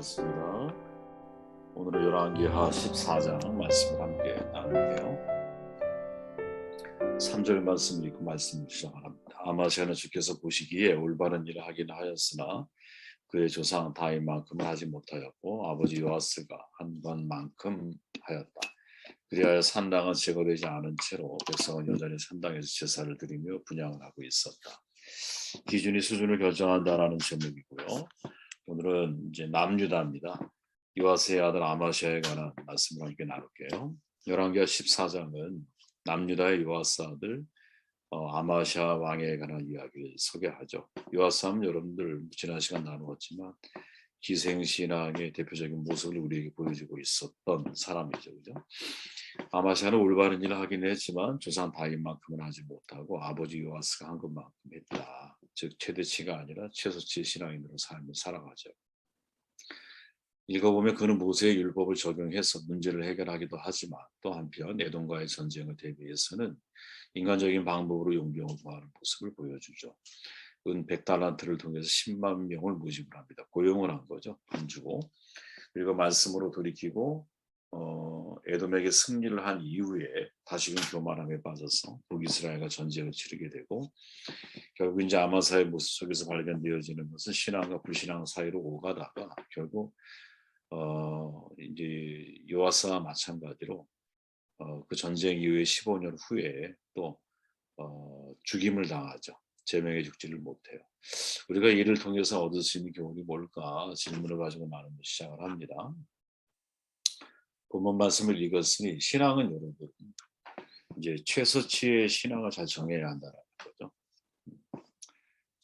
반갑습니다. 오늘은 열왕기하 14장 말씀을 함께 나눌게요. 3절 말씀을 읽고 말씀을 시작합니다. 아마시아는 주께서 보시기에 올바른 일을 하긴 하였으나 그의 조상 다윗만큼은 하지 못하였고 아버지 요아스가 한 것만큼 하였다. 그리하여 산당은 제거되지 않은 채로 백성은 여전히 산당에서 제사를 드리며 분향을 하고 있었다. 기준이 수준을 결정한다라는 제목이고요. 오늘은 이제 남유다입니다. 요아스의 아들 아마시아에 관한 말씀을 함께 나눌게요. 열왕기하 14장은 남유다의 요아스 아들 아마시아 왕에 관한 이야기를 소개하죠. 요아스 하면 여러분들 지난 시간 나누었지만 기생신앙의 대표적인 모습을 우리에게 보여주고 있었던 사람이죠. 그죠? 아마시아는 올바른 일을 하긴 했지만 조상 다윗만큼은 하지 못하고 아버지 요아스가 한 것만큼 했다. 즉 최대치가 아니라 최소치의 신앙인으로 삶을 살아가죠. 읽어보면 그는 모세의 율법을 적용해서 문제를 해결하기도 하지만 또 한편 에돔과의 전쟁을 대비해서는 인간적인 방법으로 용병을 구하는 모습을 보여주죠. 은 100달란트를 통해서 10만 명을 모집을 합니다. 고용을 한 거죠. 돈 주고. 그리고 말씀으로 돌이키고 에돔에게 승리를 한 이후에 다시금 교만함에 빠져서 북이스라엘과 전쟁을 치르게 되고 결국 이제 아마사의 모습 속에서 발견되어지는 것은 신앙과 불신앙 사이로 오가다가 결국 이제 요아스와 마찬가지로 그 전쟁 이후에 15년 후에 또 죽임을 당하죠. 제명에 죽지를 못해요. 우리가 이를 통해서 얻을 수 있는 교훈이 뭘까 질문을 가지고 나누는 시작을 합니다. 본문 말씀을 읽었으니 신앙은 여러분 이제 최소치의 신앙을 잘 정해야 한다는 거죠.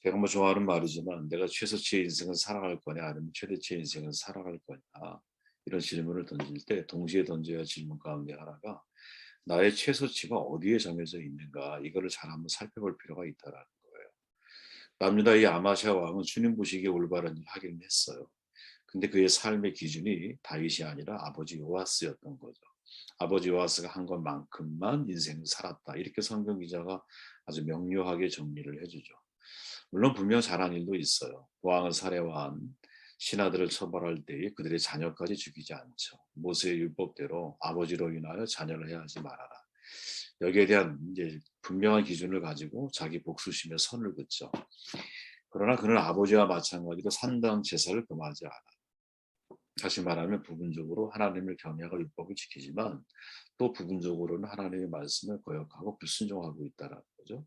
제가 뭐 좋아하는 말이지만 내가 최소치의 인생을 살아갈 거냐 아니면 최대치의 인생을 살아갈 거냐 이런 질문을 던질 때 동시에 던져야 질문 가운데 하나가 나의 최소치가 어디에 정해져 있는가 이거를 잘 한번 살펴볼 필요가 있다라는 거예요. 남유다 이 아마시아 왕은 주님 보시기에 올바른 일을 하기는 했어요. 근데 그의 삶의 기준이 다윗이 아니라 아버지 요아스였던 거죠. 아버지 요아스가 한 것만큼만 인생을 살았다. 이렇게 성경 기자가 아주 명료하게 정리를 해주죠. 물론 분명 잘한 일도 있어요. 왕을 살해한 신하들을 처벌할 때에 그들의 자녀까지 죽이지 않죠. 모세의 율법대로 아버지로 인하여 자녀를 해하지 말아라. 여기에 대한 이제 분명한 기준을 가지고 자기 복수심에 선을 긋죠. 그러나 그는 아버지와 마찬가지로 산당 제사를 금하지 않아. 다시 말하면 부분적으로 하나님을 경외하고 율법을 지키지만 또 부분적으로는 하나님의 말씀을 거역하고 불순종하고 있다는 거죠.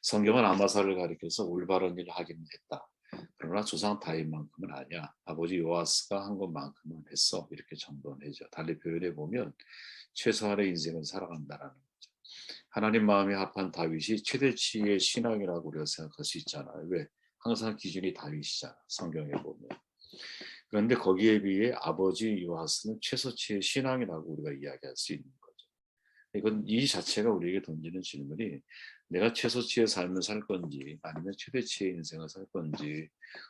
성경은 아마사를 가리켜서 올바른 일을 하기는 했다. 그러나 조상 다윗만큼은 아니야. 아버지 요아스가 한 것만큼은 했어. 이렇게 정돈해줘. 달리 표현해 보면 최소한의 인생을 살아간다라는 거죠. 하나님 마음에 합한 다윗이 최대치의 신앙이라고 우리가 생각할 수 있잖아요. 왜? 항상 기준이 다윗이잖아. 성경에 보면. 그런데 거기에 비해 아버지 요아스는 최소치의 신앙이라고 우리가 이야기할 수 있는 거죠. 이건 이 자체가 우리에게 던지는 질문이 내가 최소치의 삶을 살 건지 아니면 최대치의 인생을 살 건지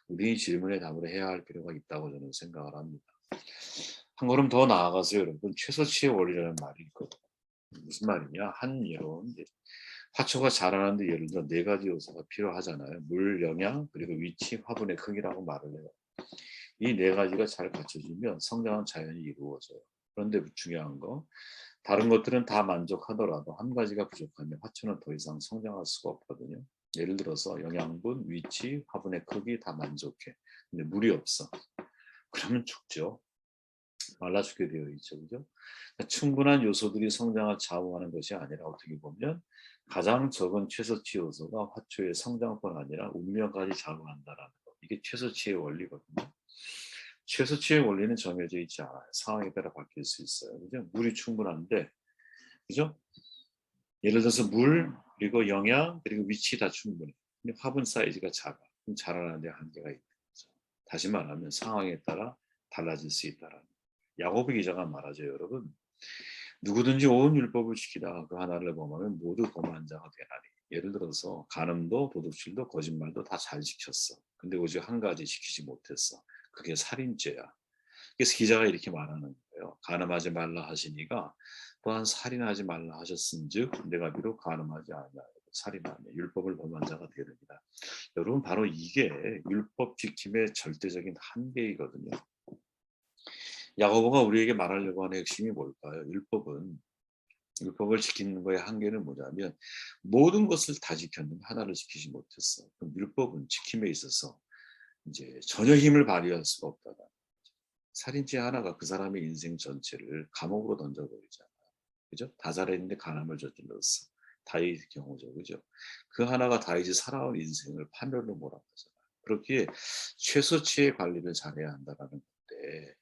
우리 이 질문에 답을 해야 할 필요가 있다고 저는 생각을 합니다. 한 걸음 더 나아가서 여러분 최소치의 원리라는 말이 있거든요. 무슨 말이냐? 한 예로 화초가 자라는데 예를 들어 네 가지 요소가 필요하잖아요. 물, 영양, 그리고 위치, 화분의 크기라고 말을 해요. 이 네 가지가 잘 갖춰지면 성장은 자연히 이루어져요. 그런데 중요한 거 다른 것들은 다 만족하더라도 한 가지가 부족하면 화초는 더 이상 성장할 수가 없거든요. 예를 들어서 영양분, 위치, 화분의 크기 다 만족해. 근데 물이 없어. 그러면 죽죠. 말라 죽게 되어 있죠. 그죠? 그러니까 충분한 요소들이 성장을 좌우하는 것이 아니라 어떻게 보면 가장 적은 최소치 요소가 화초의 성장뿐 아니라 운명까지 좌우한다라는 거. 이게 최소치의 원리거든요. 최소치의 원리는 정해져 있지 않아요. 상황에 따라 바뀔 수 있어요. 그죠? 물이 충분한데, 그죠? 예를 들어서 물, 그리고 영양, 그리고 위치 다 충분해. 근데 화분 사이즈가 작아. 그럼 자라는 데 한계가 있는 거죠. 다시 말하면 상황에 따라 달라질 수 있다라는 거예요. 야고보 기자가 말하죠, 여러분. 누구든지 온 율법을 지키다가 그 하나를 범하면 모두 범한 자가 되나니. 예를 들어서 간음도 도둑질도 거짓말도 다 잘 지켰어. 근데 오직 한 가지 지키지 못했어. 그게 살인죄야. 그래서 기자가 이렇게 말하는 거예요. 간음하지 말라 하시니가 또한 살인하지 말라 하셨은즉 내가 비록 간음하지 아니하여도 살인하며 율법을 범한 자가 되느니라. 여러분 바로 이게 율법 지킴의 절대적인 한계이거든요. 야고보가 우리에게 말하려고 하는 핵심이 뭘까요? 율법을 지키는 거의 한계는 뭐냐면 모든 것을 다 지켰는데 하나를 지키지 못했어. 그럼 율법은 지킴에 있어서 이제 전혀 힘을 발휘할 수가 없다가 살인죄 하나가 그 사람의 인생 전체를 감옥으로 던져버리잖아. 그죠? 다 잘했는데 간음을 저질렀어. 다윗 경우죠. 그죠? 그 하나가 다윗이 살아온 인생을 파멸로 몰아가잖아. 그렇기에 최소치의 관리를 잘해야 한다라는 건데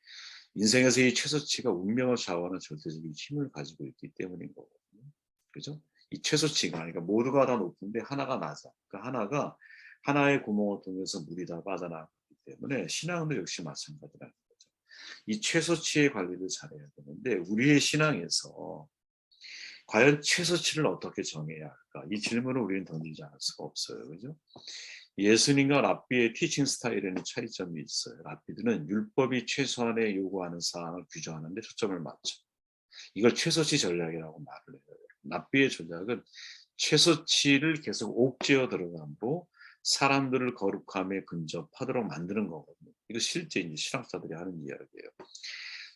인생에서 이 최소치가 운명을 좌우하는 절대적인 힘을 가지고 있기 때문인 거거든요. 그죠? 이 최소치가 그러니까 모두가 다 높은데 하나가 낮아. 그 하나가 하나의 구멍을 통해서 물이 다 빠져나가기 때문에 신앙도 역시 마찬가지라는 거죠. 이 최소치의 관리를 잘해야 되는데 우리의 신앙에서 과연 최소치를 어떻게 정해야 할까? 이 질문을 우리는 던지지 않을 수가 없어요. 그죠? 예수님과 랍비의 티칭 스타일에는 차이점이 있어요. 랍비들은 율법이 최소한의 요구하는 사항을 규정하는 데 초점을 맞춰. 이걸 최소치 전략이라고 말을 해요. 랍비의 전략은 최소치를 계속 옥죄어 들어감으로 사람들을 거룩함에 근접하도록 만드는 거거든요. 이거 실제 이제 신학자들이 하는 이야기예요.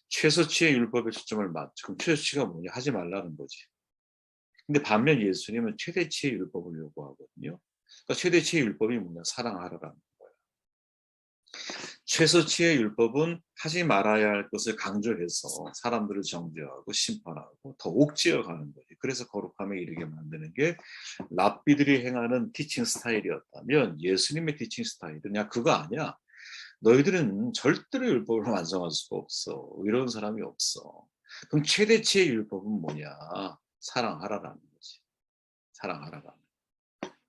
최소치의 율법에 초점을 맞춰. 그럼 최소치가 뭐냐? 하지 말라는 거지. 근데 반면 예수님은 최대치의 율법을 요구하거든요. 그러니까 최대치의 율법이 뭐냐? 사랑하라라는 거예요. 최소치의 율법은 하지 말아야 할 것을 강조해서 사람들을 정죄하고 심판하고 더 옥죄어 가는 거지. 그래서 거룩함에 이르게 만드는 게 랍비들이 행하는 티칭 스타일이었다면 예수님의 티칭 스타일은 야 그거 아니야. 너희들은 절대로 율법을 완성할 수가 없어. 이런 사람이 없어. 그럼 최대치의 율법은 뭐냐? 사랑하라라는 거지. 사랑하라라는.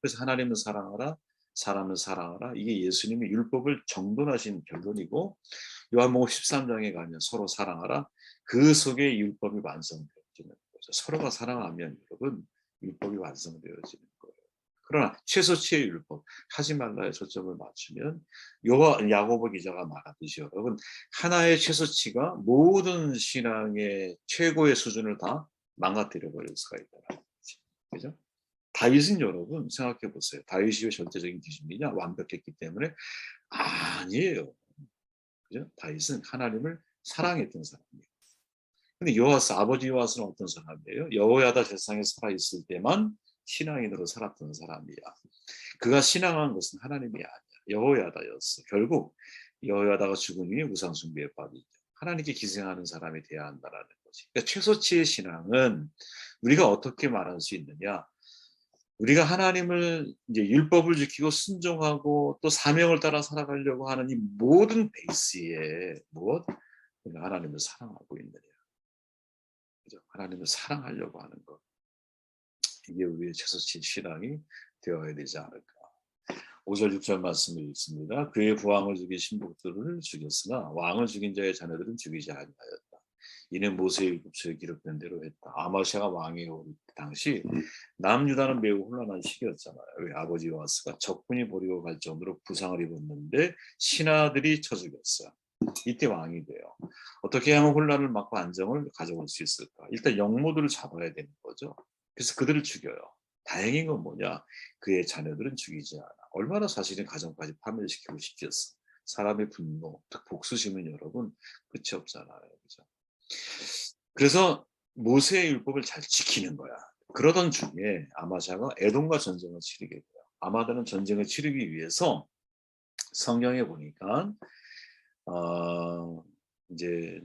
그래서 하나님을 사랑하라, 사람을 사랑하라. 이게 예수님이 율법을 정돈하신 결론이고 요한복음 13장에 가면 서로 사랑하라. 그 속에 율법이 완성되어지는 거죠. 서로가 사랑하면 여러분 율법이 완성되어지는 거예요. 그러나 최소치의 율법 하지 말라에 초점을 맞추면 야고보 기자가 말하듯이 여러분 하나의 최소치가 모든 신앙의 최고의 수준을 다 망가뜨려 버릴 수가 있다는 거죠. 그죠? 다윗은 여러분 생각해 보세요. 다윗이 왜 절대적인 기준이냐? 완벽했기 때문에 아니에요. 그죠? 다윗은 하나님을 사랑했던 사람이에요. 근데 요아스 아버지 요아스는 어떤 사람이에요? 여호야다 제사장에 살아 있을 때만 신앙인으로 살았던 사람이야. 그가 신앙한 것은 하나님이 아니야. 여호야다였어. 결국 여호야다가 죽은 후에 우상 숭배에 빠지죠. 하나님께 기생하는 사람이 돼야 한다라는 거지. 그러니까 최소치의 신앙은 우리가 어떻게 말할 수 있느냐? 우리가 하나님을 이제 율법을 지키고 순종하고 또 사명을 따라 살아가려고 하는 이 모든 베이스에 무엇? 우리가 하나님을 사랑하고 있느냐. 그죠? 하나님을 사랑하려고 하는 것. 이게 우리의 최소치 신앙이 되어야 되지 않을까. 5절 6절 말씀을 읽습니다. 그의 부왕을 죽인 신복들을 죽였으나 왕을 죽인 자의 자녀들은 죽이지 아니하였다. 이는 모세의 율법서에 기록된 대로 했다. 아마샤가 왕에 오를 당시 남유다는 매우 혼란한 시기였잖아요. 왜 아버지 요아스가 적군이 버리고 갈 정도로 부상을 입었는데 신하들이 쳐 죽였어요. 이때 왕이 돼요. 어떻게 하면 혼란을 막고 안정을 가져올 수 있을까? 일단 영모들을 잡아야 되는 거죠. 그래서 그들을 죽여요. 다행인 건 뭐냐? 그의 자녀들은 죽이지 않아. 얼마나 사실은 가정까지 파멸시키고 싶겠어. 사람의 분노, 즉 복수심은 여러분 끝이 없잖아요. 그죠? 그래서 모세의 율법을 잘 지키는 거야. 그러던 중에 아마샤가 에돔과 전쟁을 치르게 돼요. 아마다는 전쟁을 치르기 위해서 성경에 보니까 이제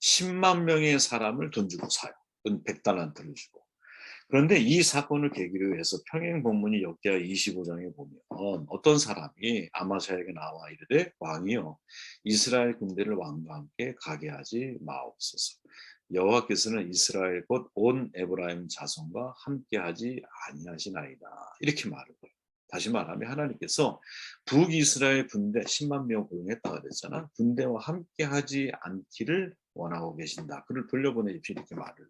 10만 명의 사람을 돈 주고 사요. 돈 100달란트를 주고. 그런데 이 사건을 계기로 해서 평행 본문이 역대하 25장에 보면 어떤 사람이 아마샤에게 나와 이르되 왕이여 이스라엘 군대를 왕과 함께 가게 하지 마옵소서. 여호와께서는 이스라엘 곧 온 에브라임 자손과 함께하지 아니하시나이다. 이렇게 말을 해요. 다시 말하면 하나님께서 북이스라엘 군대 10만 명 고용했다고 그랬잖아. 군대와 함께하지 않기를 원하고 계신다. 그를 돌려보내십시오. 이렇게 말을 해요.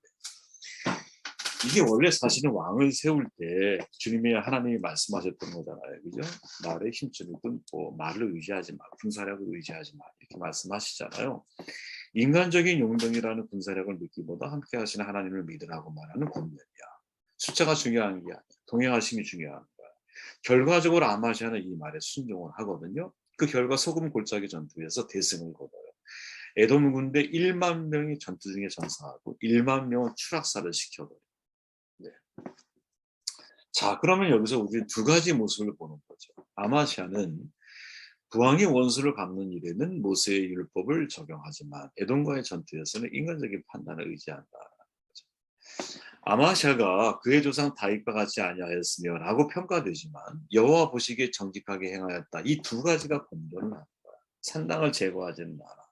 이게 원래 사실은 왕을 세울 때 주님이 하나님이 말씀하셨던 거잖아요. 그죠? 말에 힘줄을 끊고 말을 의지하지 마. 군사력을 의지하지 마. 이렇게 말씀하시잖아요. 인간적인 용병이라는 군사력을 믿기보다 함께 하시는 하나님을 믿으라고 말하는 권면이야. 숫자가 중요한 게 아니야. 동행하심이 중요한 거야. 결과적으로 아마시아는 이 말에 순종을 하거든요. 그 결과 소금 골짜기 전투에서 대승을 거둬요. 에돔 군대 1만 명이 전투 중에 전사하고 1만 명은 추락사를 시켜버려요. 네. 자, 그러면 여기서 우리 두 가지 모습을 보는 거죠. 아마시아는 부왕이 원수를 갚는 일에는 모세의 율법을 적용하지만 에돔과의 전투에서는 인간적인 판단을 의지한다. 아마시아가 그의 조상 다윗과 같이 아니하였으며 라고 평가되지만 여호와 보시기에 정직하게 행하였다. 이 두 가지가 본전을 하는 거야. 산당을 제거하지는 않아.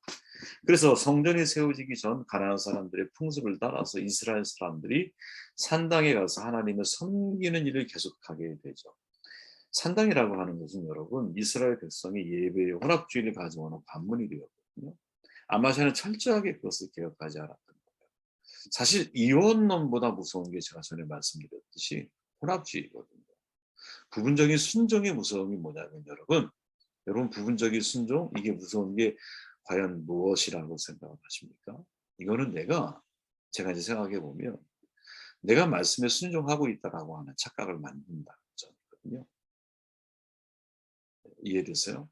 그래서 성전이 세워지기 전 가나안 사람들의 풍습을 따라서 이스라엘 사람들이 산당에 가서 하나님을 섬기는 일을 계속하게 되죠. 산당이라고 하는 것은 여러분 이스라엘 백성이 예배의 혼합주의를 가져오는 관문이되었거든요. 아마시아는 철저하게 그것을 개혁하지 않았던 거예요. 사실 이원론보다 무서운 게 제가 전에 말씀드렸듯이 혼합주의거든요. 부분적인 순종의 무서움이 뭐냐면 여러분 부분적인 순종 이게 무서운 게 과연 무엇이라고 생각하십니까? 이거는 제가 이제 생각해 보면 내가 말씀에 순종하고 있다라고 하는 착각을 만든다는 점이거든요. 이해되세요?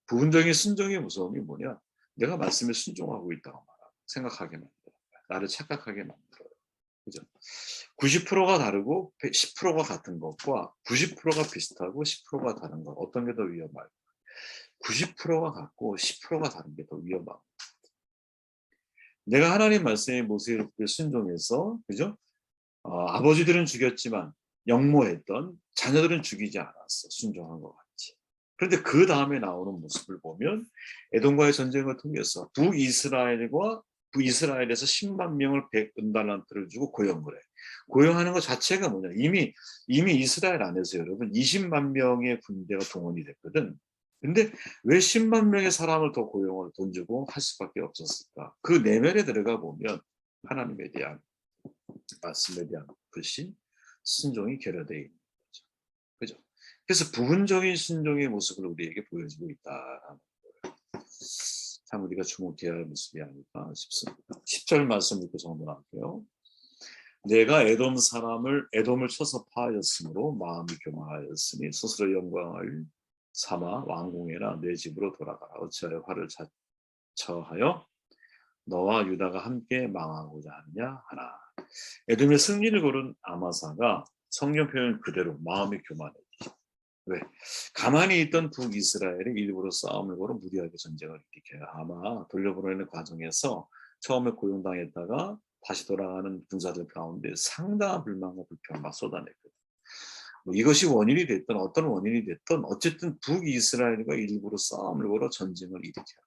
부분적인 순종의 무서움이 뭐냐? 내가 말씀에 순종하고 있다고 생각하게 만들어요. 나를 착각하게 만들어요. 그죠? 90%가 다르고 10%가 같은 것과 90%가 비슷하고 10%가 다른 것 어떤 게 더 위험할까? 90%가 같고 10%가 다른 게 더 위험하고 내가 하나님 말씀에 모세를 순종해서 그죠? 아버지들은 죽였지만 영모했던 자녀들은 죽이지 않았어. 순종한 것 같이. 그런데 그 다음에 나오는 모습을 보면 에돔과의 전쟁을 통해서 북이스라엘에서 10만 명을 100은달란트를 주고 고용을 해. 고용하는 것 자체가 뭐냐. 이미 이스라엘 안에서 여러분 20만 명의 군대가 동원이 됐거든. 근데 왜 10만 명의 사람을 더 고용을 돈 주고 할 수밖에 없었을까? 그 내면에 들어가 보면 하나님에 대한 말씀에 대한 불신, 순종이 결여되어 있는 거죠. 그죠? 그래서 부분적인 순종의 모습을 우리에게 보여주고 있다라는 거예요. 참 우리가 주목해야 할 모습이 아닐까 싶습니다. 10절 말씀 읽고 정돈할게요. 내가 에돔을 쳐서 파하였으므로 마음이 교만하였으니 스스로 영광을 삼아 왕궁에나 내 집으로 돌아가라. 어찌하여 화를 자처하여 너와 유다가 함께 망하고자 하느냐 하나. 에돔의 승리를 거둔 아마사가 성경 표현 그대로 마음이 교만해지죠. 왜? 가만히 있던 북이스라엘이 일부러 싸움을 걸어 무리하게 전쟁을 일으켜요. 아마 돌려보내는 과정에서 처음에 고용당했다가 다시 돌아가는 군사들 가운데 상당한 불만과 불평을 막 쏟아냈거든요. 이것이 원인이 됐든 어떤 원인이 됐든 어쨌든 북이스라엘과 일부러 싸움을 걸어 전쟁을 일으켜요.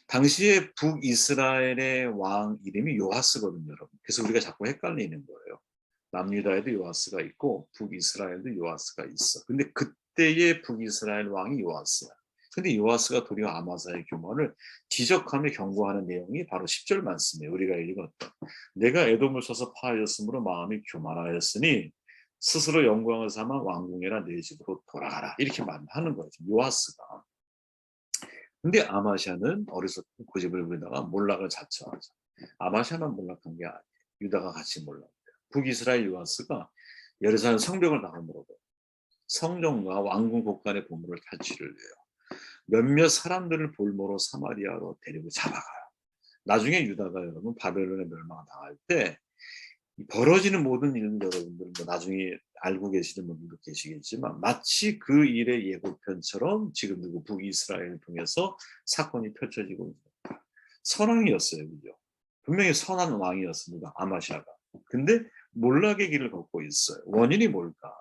당시에 북이스라엘의 왕 이름이 요아스거든요, 여러분. 그래서 우리가 자꾸 헷갈리는 거예요. 남유다에도 요아스가 있고 북이스라엘도 요아스가 있어. 근데 그때의 북이스라엘 왕이 요아스야. 근데 요아스가 도리어 아마사의 교만을 지적하며 경고하는 내용이 바로 10절 말씀이에요. 우리가 읽었던. 내가 에돔을 쳐서 파하였으므로 마음이 교만하였으니 스스로 영광을 삼아 왕궁이나 내 집으로 돌아가라. 이렇게 말하는 거예요. 요아스가. 근데 아마샤는 어리석고 고집을 부리다가 몰락을 자처하죠. 아마샤만 몰락한 게 아니에요. 유다가 같이 몰락해요. 북이스라엘 요아스가 예루살렘 성벽을 나가므로 성전과 왕궁 곳간의 보물을 탈취를 해요. 몇몇 사람들을 볼모로 사마리아로 데리고 잡아가요. 나중에 유다가 여러분 바벨론에 멸망당할 때 벌어지는 모든 일은 여러분들 나중에 알고 계시는 분들도 계시겠지만 마치 그 일의 예고편처럼 지금 북이스라엘을 통해서 사건이 펼쳐지고 있습니다. 선왕이었어요. 그죠? 분명히 선한 왕이었습니다. 아마샤가. 근데 몰락의 길을 걷고 있어요. 원인이 뭘까?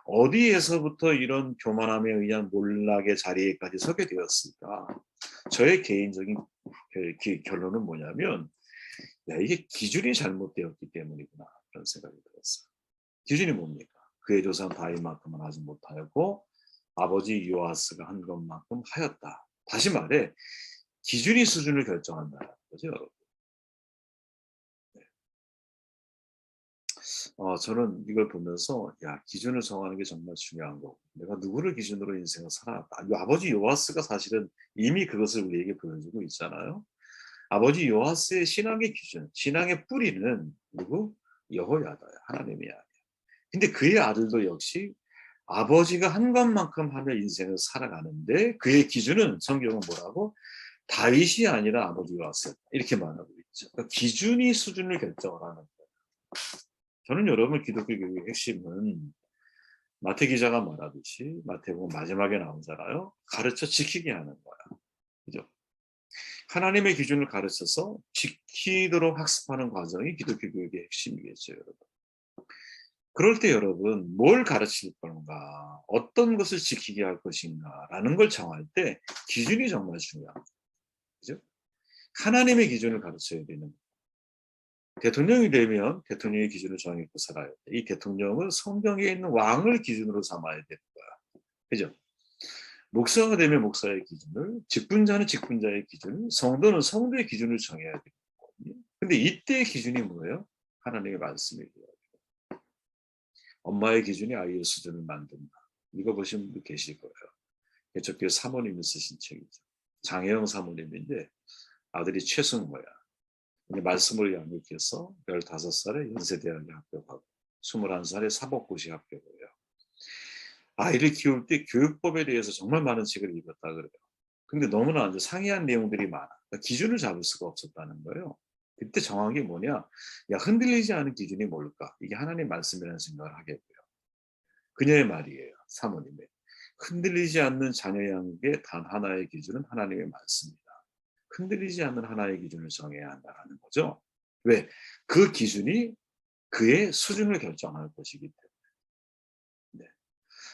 어디에서부터 이런 교만함에 의한 몰락의 자리에까지 서게 되었을까? 저의 개인적인 결론은 뭐냐면 이게 기준이 잘못되었기 때문이구나 그런 생각이 들었어요. 기준이 뭡니까? 그의 조상 다윗만큼은 하지 못하였고 아버지 요아스가 한 것만큼 하였다. 다시 말해 기준이 수준을 결정한다는 거죠, 여러분. 네. 저는 이걸 보면서 기준을 정하는 게 정말 중요한 거고 내가 누구를 기준으로 인생을 살아왔다. 아버지 요아스가 사실은 이미 그것을 우리에게 보여주고 있잖아요. 아버지 요아스의 신앙의 기준, 신앙의 뿌리는 누구? 여호야다야. 하나님이 아니야. 근데 그의 아들도 역시 아버지가 한 것만큼 하며 인생을 살아가는데 그의 기준은 성경은 뭐라고? 다윗이 아니라 아버지가 왔었다. 이렇게 말하고 있죠. 그러니까 기준이 수준을 결정을 하는 거예요. 저는 여러분 기독교 교육의 핵심은 마태 기자가 말하듯이 마태복음 마지막에 나오잖아요. 가르쳐 지키게 하는 거야. 그죠? 하나님의 기준을 가르쳐서 지키도록 학습하는 과정이 기독교 교육의 핵심이겠죠, 여러분. 그럴 때 여러분 뭘 가르칠 건가, 어떤 것을 지키게 할 것인가라는 걸 정할 때 기준이 정말 중요합니다. 그죠? 하나님의 기준을 가르쳐야 되는, 대통령이 되면 대통령의 기준을 정해서 살아야 돼. 이 대통령은 성경에 있는 왕을 기준으로 삼아야 되는 거야. 그죠? 목사가 되면 목사의 기준을, 직분자는 직분자의 기준을, 성도는 성도의 기준을 정해야 되는 거거든요. 근데 이때의 기준이 뭐예요? 하나님의 말씀이에요. 엄마의 기준이 아이의 수준을 만든다. 이거 보신 분도 계실 거예요. 개척교회 사모님이 쓰신 책이죠. 장혜영 사모님인데 아들이 최승호야. 근데 말씀을 양육해서 15살에 연세대학에 합격하고 21살에 사법고시 합격을 해요. 아이를 키울 때 교육법에 대해서 정말 많은 책을 읽었다 그래요. 근데 너무나 이제 상이한 내용들이 많아. 그러니까 기준을 잡을 수가 없었다는 거예요. 그때 정한 게 뭐냐? 야, 흔들리지 않은 기준이 뭘까? 이게 하나님 말씀이라는 생각을 하게 돼요. 그녀의 말이에요. 사모님의. 흔들리지 않는 자녀 양육의 단 하나의 기준은 하나님의 말씀이다. 흔들리지 않는 하나의 기준을 정해야 한다는 거죠. 왜? 그 기준이 그의 수준을 결정할 것이기 때문에. 네.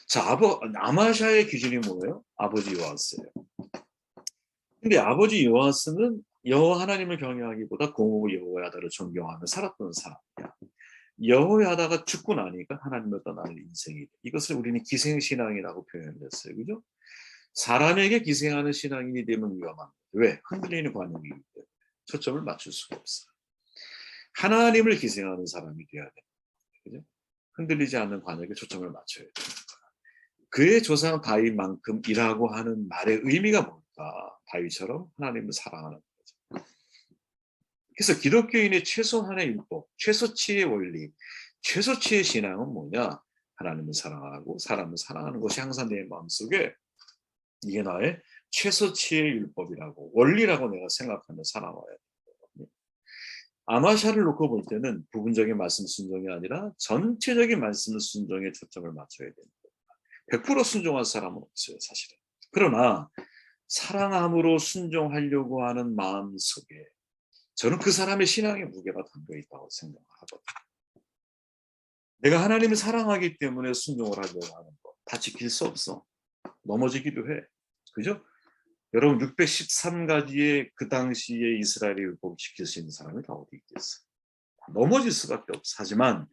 자, 아마샤의 기준이 뭐예요? 아버지 요아스예요. 근데 아버지 요아스는 여호와 하나님을 경외하기보다 공허 여호야다를 존경하며 살았던 사람이야. 여호야다가 죽고 나니까 하나님을 떠나는 인생이 돼. 이것을 우리는 기생신앙이라고 표현했어요. 그죠? 사람에게 기생하는 신앙인이 되면 위험합니다. 왜? 흔들리는 관용이기 때문에 초점을 맞출 수가 없어요. 하나님을 기생하는 사람이 돼야 돼. 그죠? 흔들리지 않는 관역에 초점을 맞춰야 돼요. 그의 조상 다윗만큼이라고 하는 말의 의미가 뭘까? 다윗처럼 하나님을 사랑하는 거죠. 그래서 기독교인의 최소한의 율법, 최소치의 원리, 최소치의 신앙은 뭐냐? 하나님을 사랑하고 사람을 사랑하는 것이 항상 내 마음속에 이게 나의 최소치의 율법이라고 원리라고 내가 생각하며 살아와야 되거든요. 아마샤를 놓고 볼 때는 부분적인 말씀 순종이 아니라 전체적인 말씀 순종에 초점을 맞춰야 됩니다. 100% 순종할 사람은 없어요, 사실은. 그러나 사랑함으로 순종하려고 하는 마음 속에 저는 그 사람의 신앙의 무게가 담겨 있다고 생각하거든요. 내가 하나님을 사랑하기 때문에 순종을 하려고 하는 거 다 지킬 수 없어. 넘어지기도 해. 그죠? 여러분 613가지의 그 당시에 이스라엘의 율법을 지킬 수 있는 사람이 다 어디 있겠어요? 넘어질 수밖에 없어. 하지만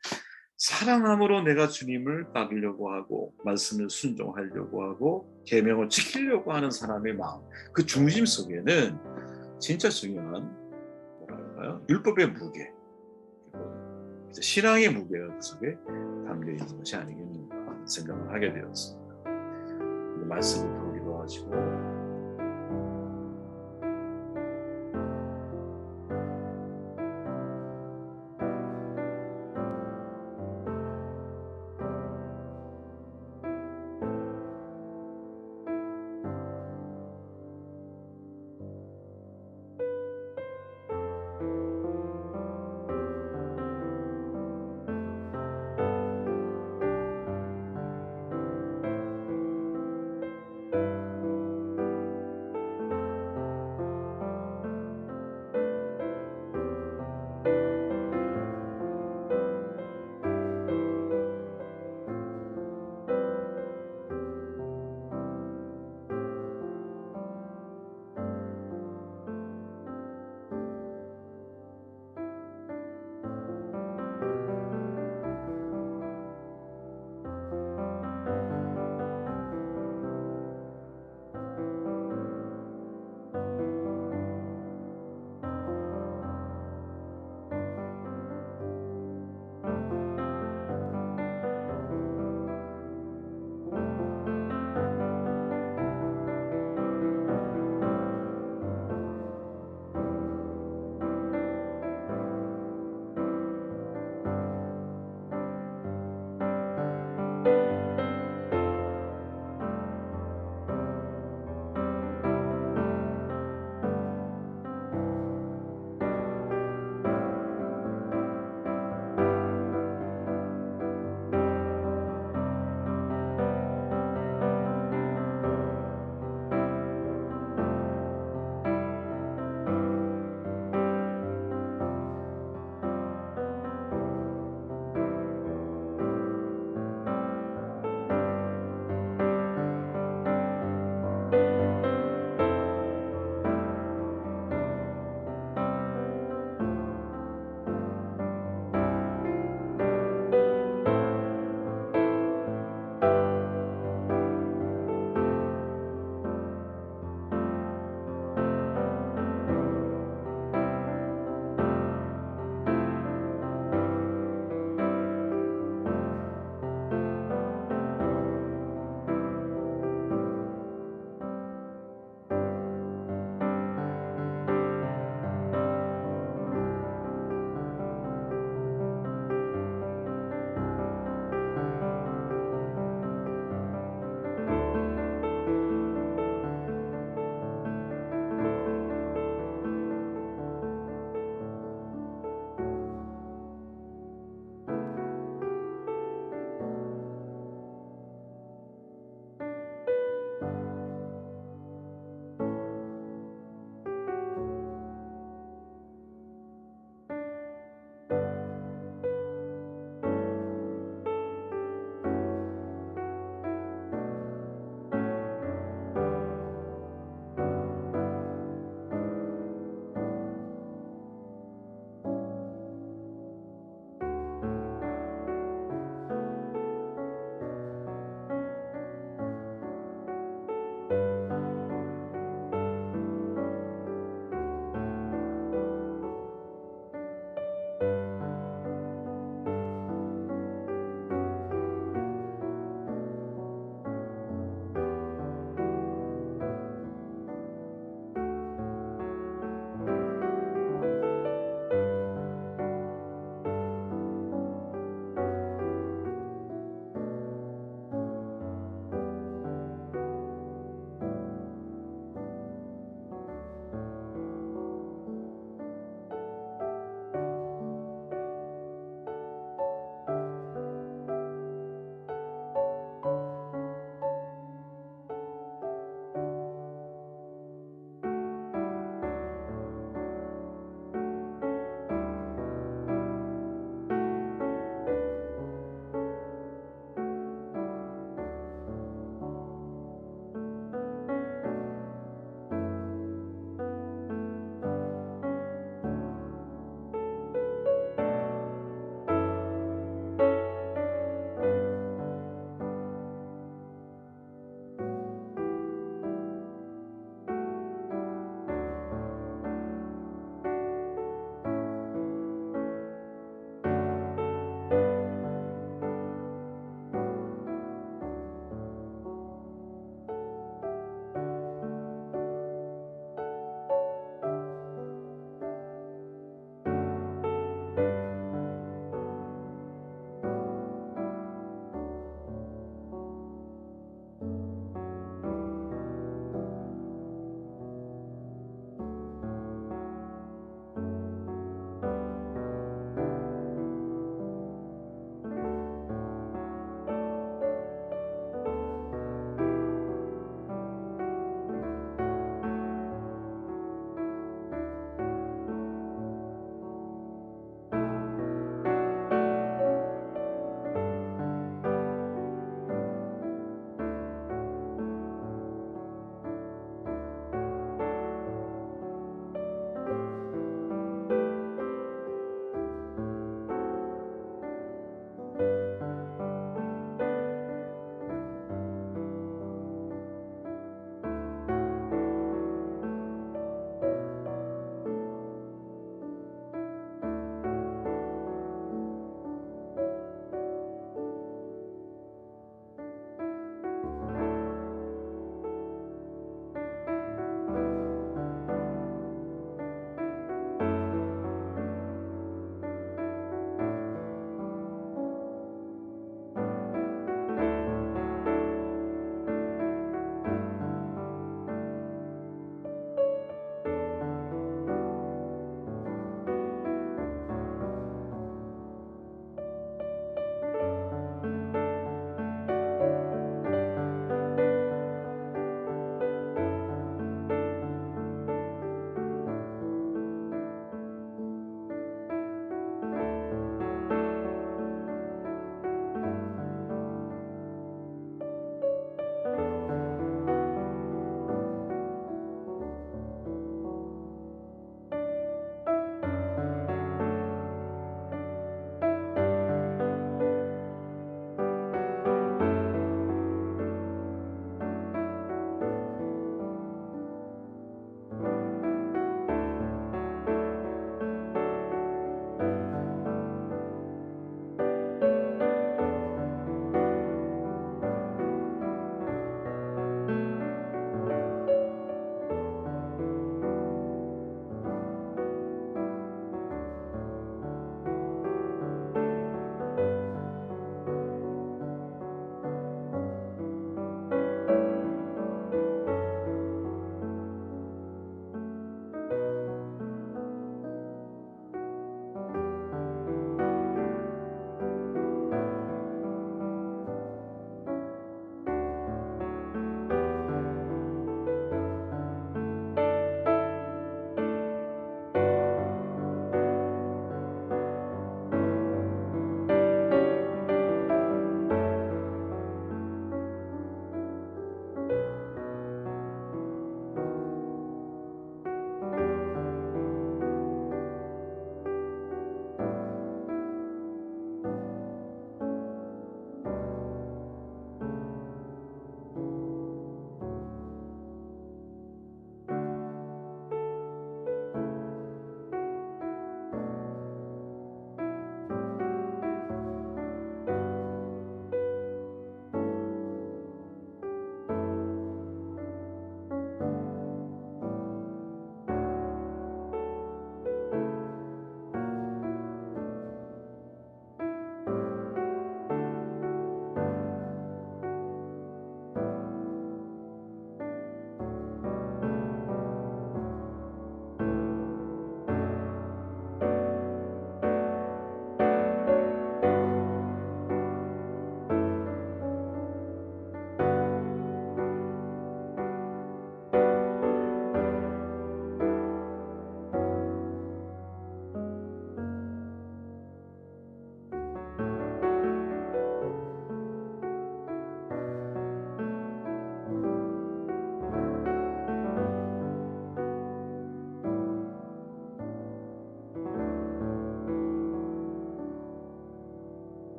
사랑함으로 내가 주님을 따르려고 하고 말씀을 순종하려고 하고 계명을 지키려고 하는 사람의 마음, 그 중심 속에는 진짜 중요한 뭐랄까요? 율법의 무게, 신앙의 무게가 그 속에 담겨 있는 것이 아니겠는가 하는 생각을 하게 되었습니다. 말씀을 더 기도하시고